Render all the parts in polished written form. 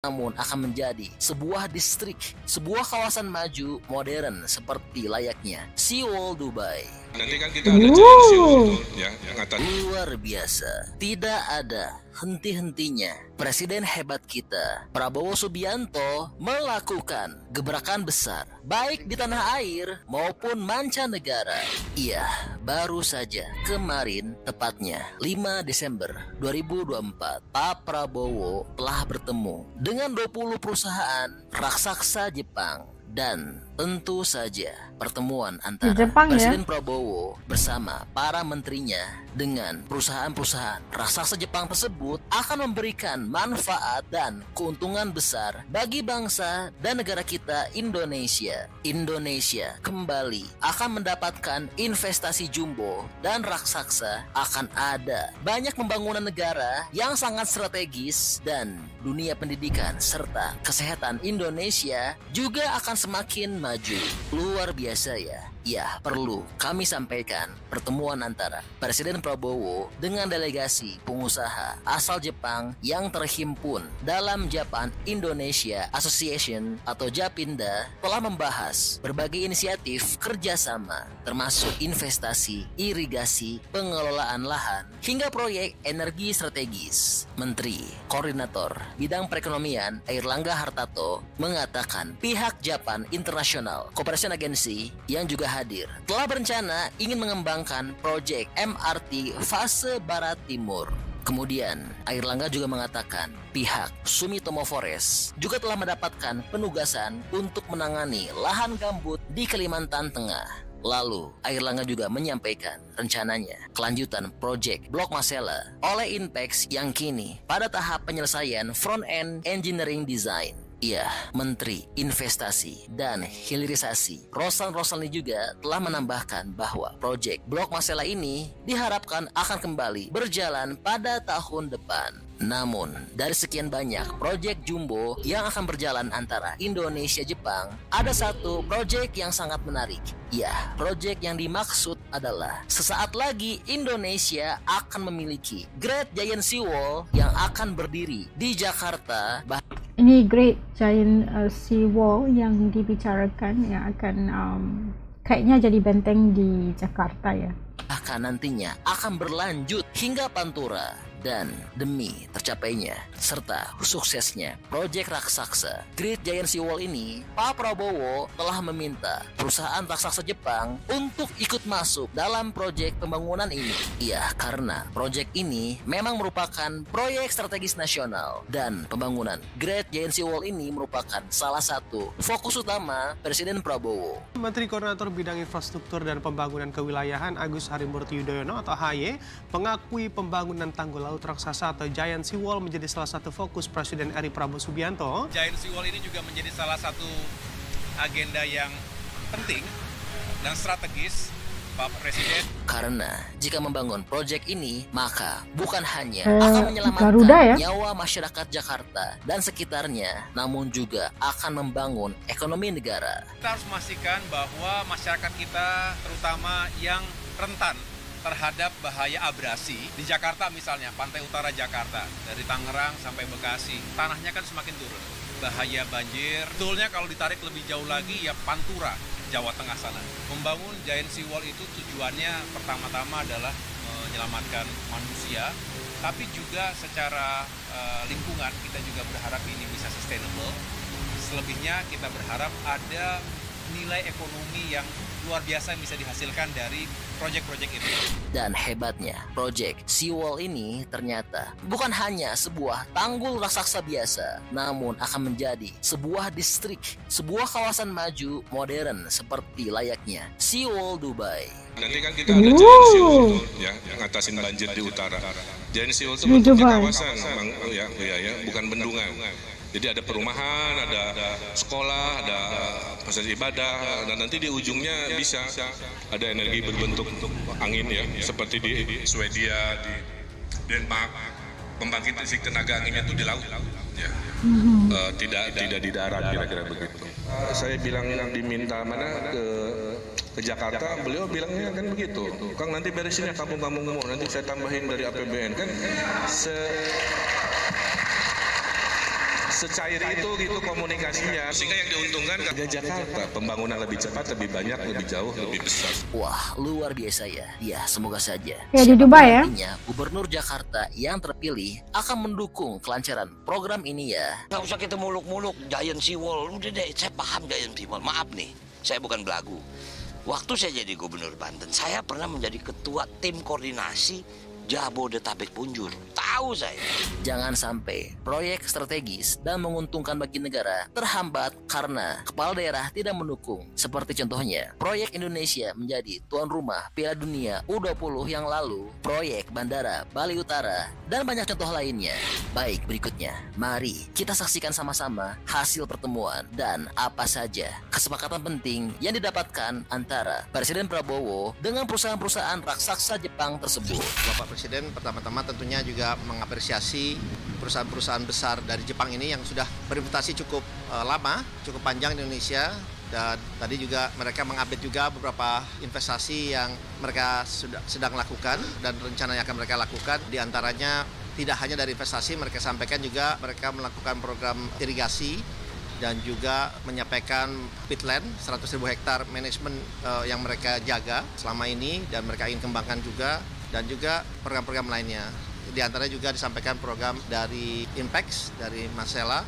namun akan menjadi sebuah distrik, sebuah kawasan maju modern seperti layaknya Seoul, Dubai. Nanti kan kita ada Giant Seoul tuh, ya, yang atas. Luar biasa, tidak ada henti-hentinya Presiden hebat kita Prabowo Subianto melakukan gebrakan besar baik di tanah air maupun mancanegara. Iya, baru saja kemarin, tepatnya 5 Desember 2024, Pak Prabowo telah bertemu dengan 20 perusahaan raksasa Jepang. Dan tentu saja pertemuan antara Presiden Prabowo bersama para menterinya dengan perusahaan-perusahaan raksasa Jepang tersebut akan memberikan manfaat dan keuntungan besar bagi bangsa dan negara kita Indonesia. Indonesia kembali akan mendapatkan investasi jumbo dan raksasa, akan ada banyak pembangunan negara yang sangat strategis, dan dunia pendidikan serta kesehatan Indonesia juga akan semakin maju. Luar biasa ya. Ya, perlu kami sampaikan pertemuan antara Presiden Prabowo dengan delegasi pengusaha asal Jepang yang terhimpun dalam Japan Indonesia Association atau Japinda telah membahas berbagai inisiatif kerjasama termasuk investasi, irigasi, pengelolaan lahan, hingga proyek energi strategis. Menteri Koordinator Bidang Perekonomian Airlangga Hartarto mengatakan pihak Japan International Cooperation Agency yang juga hadir telah berencana ingin mengembangkan proyek MRT fase Barat Timur. Kemudian Airlangga juga mengatakan pihak Sumitomo Forest juga telah mendapatkan penugasan untuk menangani lahan gambut di Kalimantan Tengah. Lalu Airlangga juga menyampaikan rencananya kelanjutan proyek Blok Masela oleh Inpex yang kini pada tahap penyelesaian front-end engineering design. Iya, Menteri Investasi dan Hilirisasi Roslan Roslani juga telah menambahkan bahwa proyek Blok Masela ini diharapkan akan kembali berjalan pada tahun depan. Namun, dari sekian banyak proyek jumbo yang akan berjalan antara Indonesia Jepang, ada satu proyek yang sangat menarik. Ya, proyek yang dimaksud adalah sesaat lagi Indonesia akan memiliki Great Giant Seawall yang akan berdiri di Jakarta. Ini Great Giant Seawall yang dibicarakan yang akan kayaknya jadi benteng di Jakarta ya. Bahkan nantinya akan berlanjut hingga Pantura. Dan demi tercapainya serta suksesnya proyek raksasa Great Giant Seawall ini, Pak Prabowo telah meminta perusahaan raksasa Jepang untuk ikut masuk dalam proyek pembangunan ini. Iya, karena proyek ini memang merupakan proyek strategis nasional dan pembangunan Great Giant Seawall ini merupakan salah satu fokus utama Presiden Prabowo. Menteri Koordinator Bidang Infrastruktur dan Pembangunan Kewilayahan Agus Harimurti Yudhoyono atau AHY mengakui pembangunan tanggul laut raksasa atau Giant Seawall menjadi salah satu fokus Presiden RI Prabowo Subianto. Giant Seawall ini juga menjadi salah satu agenda yang penting dan strategis Pak Presiden. Karena jika membangun proyek ini, maka bukan hanya akan menyelamatkan nyawa masyarakat Jakarta dan sekitarnya, namun juga akan membangun ekonomi negara. Kita harus memastikan bahwa masyarakat kita, terutama yang rentan terhadap bahaya abrasi di Jakarta, misalnya pantai utara Jakarta dari Tangerang sampai Bekasi, tanahnya kan semakin turun, bahaya banjir. Betulnya kalau ditarik lebih jauh lagi ya Pantura, Jawa Tengah sana. Membangun Giant Seawall itu tujuannya pertama-tama adalah menyelamatkan manusia, tapi juga secara lingkungan kita juga berharap ini bisa sustainable. Selebihnya kita berharap ada nilai ekonomi yang luar biasa yang bisa dihasilkan dari proyek-proyek itu. Dan hebatnya, proyek Seawall ini ternyata bukan hanya sebuah tanggul raksasa biasa, namun akan menjadi sebuah distrik, sebuah kawasan maju modern seperti layaknya Seoul, Dubai. Nanti kan kita ada Giant Seoul tuh, ya, yang ngatasin banjir di utara. Giant Seoul itu bentuknya kawasan, bukan bendungan. Jadi ada perumahan, ada sekolah, ada fasilitas ibadah, dan nanti di ujungnya bisa ada energi berbentuk angin ya, seperti di Swedia, di Denmark, pembangkit listrik tenaga anginnya itu di laut, ya. Tidak di darat, kira-kira begitu. Saya bilang diminta ke Jakarta, beliau bilangnya kan begitu. Kang nanti beresin ya kampung-kampung, nanti saya tambahin dari APBN kan. secair itu gitu komunikasinya, sehingga yang diuntungkan ke Jakarta, pembangunan lebih cepat, lebih banyak, lebih jauh, lebih besar. Wah, luar biasa ya. Ya, semoga saja. Ya, di Dubai ya. Nantinya, Gubernur Jakarta yang terpilih akan mendukung kelancaran program ini ya. Nggak usah kita muluk-muluk Giant Seawall. Udah deh, saya paham Giant Seawall. Maaf nih, saya bukan belagu. Waktu saya jadi Gubernur Banten, saya pernah menjadi ketua tim koordinasi Jabodetabek Punjur. Tahu saya. Jangan sampai proyek strategis dan menguntungkan bagi negara terhambat karena kepala daerah tidak mendukung. Seperti contohnya, proyek Indonesia menjadi tuan rumah Piala Dunia U20 yang lalu, proyek Bandara Bali Utara, dan banyak contoh lainnya. Baik, berikutnya, mari kita saksikan sama-sama hasil pertemuan dan apa saja kesepakatan penting yang didapatkan antara Presiden Prabowo dengan perusahaan-perusahaan raksasa Jepang tersebut. Bapak Presiden pertama-tama tentunya juga mengapresiasi perusahaan-perusahaan besar dari Jepang ini yang sudah bereputasi cukup lama, cukup panjang di Indonesia. Dan tadi juga mereka mengupdate juga beberapa investasi yang mereka sedang lakukan dan rencana yang akan mereka lakukan. Di antaranya tidak hanya dari investasi, mereka sampaikan juga mereka melakukan program irigasi dan juga menyampaikan peatland 100.000 hektar manajemen yang mereka jaga selama ini dan mereka ingin kembangkan juga, dan juga program-program lainnya. Di antaranya juga disampaikan program dari Inpex, dari Masela,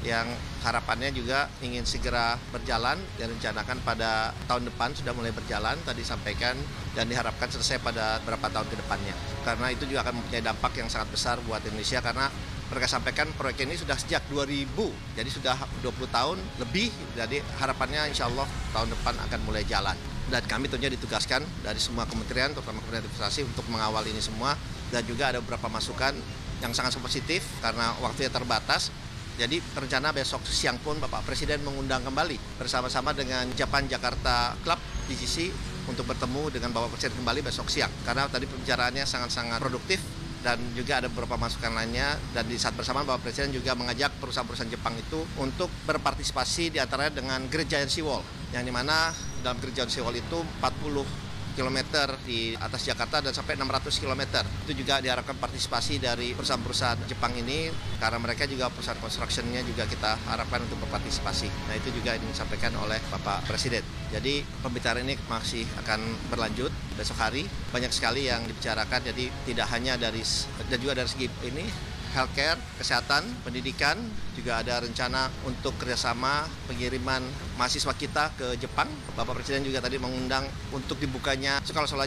yang harapannya juga ingin segera berjalan, direncanakan pada tahun depan sudah mulai berjalan, tadi sampaikan, dan diharapkan selesai pada beberapa tahun ke depannya. Karena itu juga akan mempunyai dampak yang sangat besar buat Indonesia, karena mereka sampaikan proyek ini sudah sejak 2000, jadi sudah 20 tahun lebih, jadi harapannya insya Allah tahun depan akan mulai jalan. Dan kami tentunya ditugaskan dari semua kementerian, terutama Kementerian Investasi, untuk mengawal ini semua. Dan juga ada beberapa masukan yang sangat positif karena waktunya terbatas. Jadi rencana besok siang pun Bapak Presiden mengundang kembali bersama-sama dengan Japan Jakarta Club DGC untuk bertemu dengan Bapak Presiden kembali besok siang. Karena tadi pembicaraannya sangat-sangat produktif dan juga ada beberapa masukan lainnya. Dan di saat bersamaan Bapak Presiden juga mengajak perusahaan-perusahaan Jepang itu untuk berpartisipasi diantaranya dengan Great Giant Seawall, yang dimana dalam Great Giant Seawall itu 40 km di atas Jakarta dan sampai 600 km. Itu juga diharapkan partisipasi dari perusahaan-perusahaan Jepang ini, karena mereka juga perusahaan construction-nya juga kita harapkan untuk berpartisipasi. Nah, itu juga yang disampaikan oleh Bapak Presiden. Jadi pembicaraan ini masih akan berlanjut besok hari. Banyak sekali yang dibicarakan, jadi tidak hanya dari, dan juga dari segi ini, healthcare, kesehatan, pendidikan, juga ada rencana untuk kerjasama pengiriman mahasiswa kita ke Jepang. Bapak Presiden juga tadi mengundang untuk dibukanya sekolah-sekolah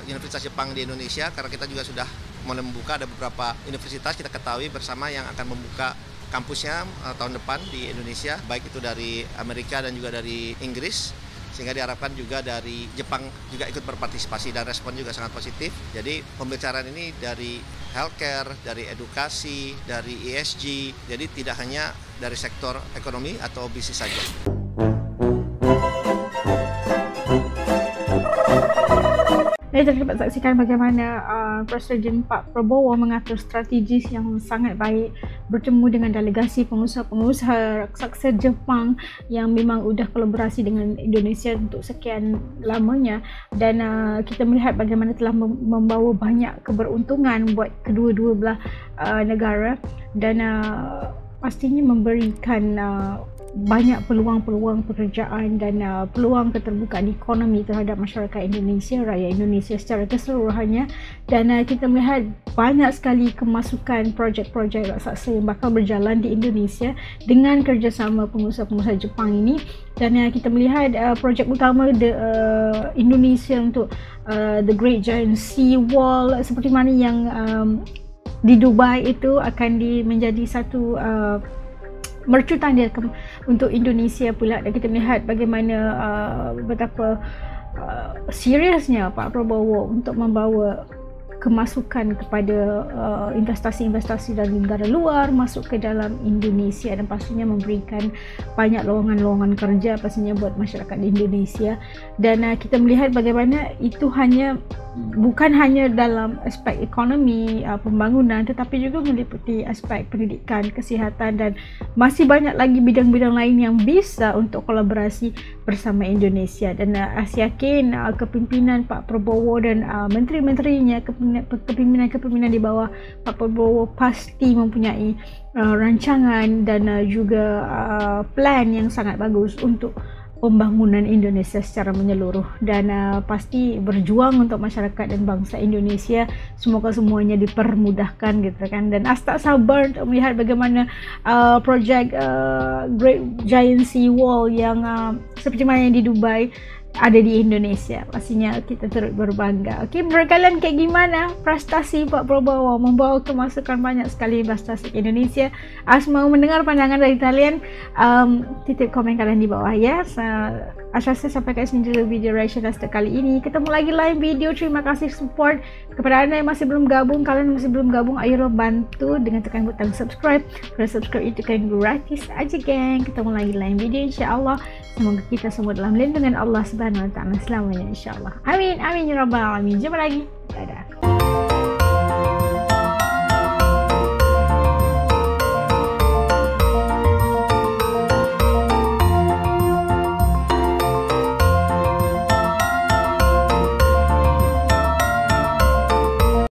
Universitas Jepang di Indonesia, karena kita juga sudah mulai membuka, ada beberapa universitas kita ketahui bersama yang akan membuka kampusnya tahun depan di Indonesia, baik itu dari Amerika dan juga dari Inggris. Sehingga diharapkan juga dari Jepang juga ikut berpartisipasi, dan respon juga sangat positif. Jadi pembicaraan ini dari healthcare, dari edukasi, dari ESG, jadi tidak hanya dari sektor ekonomi atau bisnis saja. Kita dapat saksikan bagaimana Presiden Pak Prabowo mengatur strategi yang sangat baik, bertemu dengan delegasi pengusaha-pengusaha raksasa Jepang yang memang sudah kolaborasi dengan Indonesia untuk sekian lamanya, dan kita melihat bagaimana telah membawa banyak keberuntungan buat kedua-dua belah negara, dan pastinya memberikan banyak peluang-peluang pekerjaan dan peluang keterbukaan ekonomi terhadap masyarakat Indonesia, rakyat Indonesia secara keseluruhannya. Dan kita melihat banyak sekali kemasukan projek-projek raksasa yang bakal berjalan di Indonesia dengan kerjasama pengusaha-pengusaha Jepang ini. Dan kita melihat projek utama Indonesia untuk The Great Giant Seawall seperti mana yang di Dubai itu akan menjadi satu mercutan dia untuk Indonesia pula. Dan kita melihat bagaimana betapa seriusnya Pak Prabowo untuk membawa kemasukan kepada investasi-investasi dari negara luar masuk ke dalam Indonesia, dan pastinya memberikan banyak lowongan-lowongan kerja pastinya buat masyarakat di Indonesia. Dan kita melihat bagaimana itu bukan hanya dalam aspek ekonomi pembangunan, tetapi juga meliputi aspek pendidikan, kesihatan, dan masih banyak lagi bidang-bidang lain yang bisa untuk kolaborasi bersama Indonesia. Dan saya yakin kepimpinan Pak Prabowo dan menteri-menterinya, kepimpinan di bawah Pak Prabowo pasti mempunyai rancangan dan juga plan yang sangat bagus untuk pembangunan Indonesia secara menyeluruh, dan pasti berjuang untuk masyarakat dan bangsa Indonesia. Semoga semuanya dipermudahkan gitu kan, dan tak sabar untuk melihat bagaimana projek Great Giant Sea Wall yang seperti mana yang di Dubai ada di Indonesia. Pastinya kita turut berbangga. Okey, menurut kalian kayak gimana prestasi Pak Prabowo membawa kemasukan banyak sekali investasi ke Indonesia? Mau mendengar pandangan dari kalian, titip komen kalian di bawah ya. Saya sampai kat sini dulu video reaction Dasar kali ini. Ketemu lagi lain video. Terima kasih support kepada anda yang masih belum gabung. Kalian masih belum gabung, ayolah bantu dengan tekan butang subscribe. Kalau subscribe itu kan gratis aja geng. Ketemu lagi lain video insya-Allah. Semoga kita semua dalam lindungan Allah Subhanahu wa taala selamanya insya-Allah. Amin amin ya rabbal alamin. Jumpa lagi. Dadah.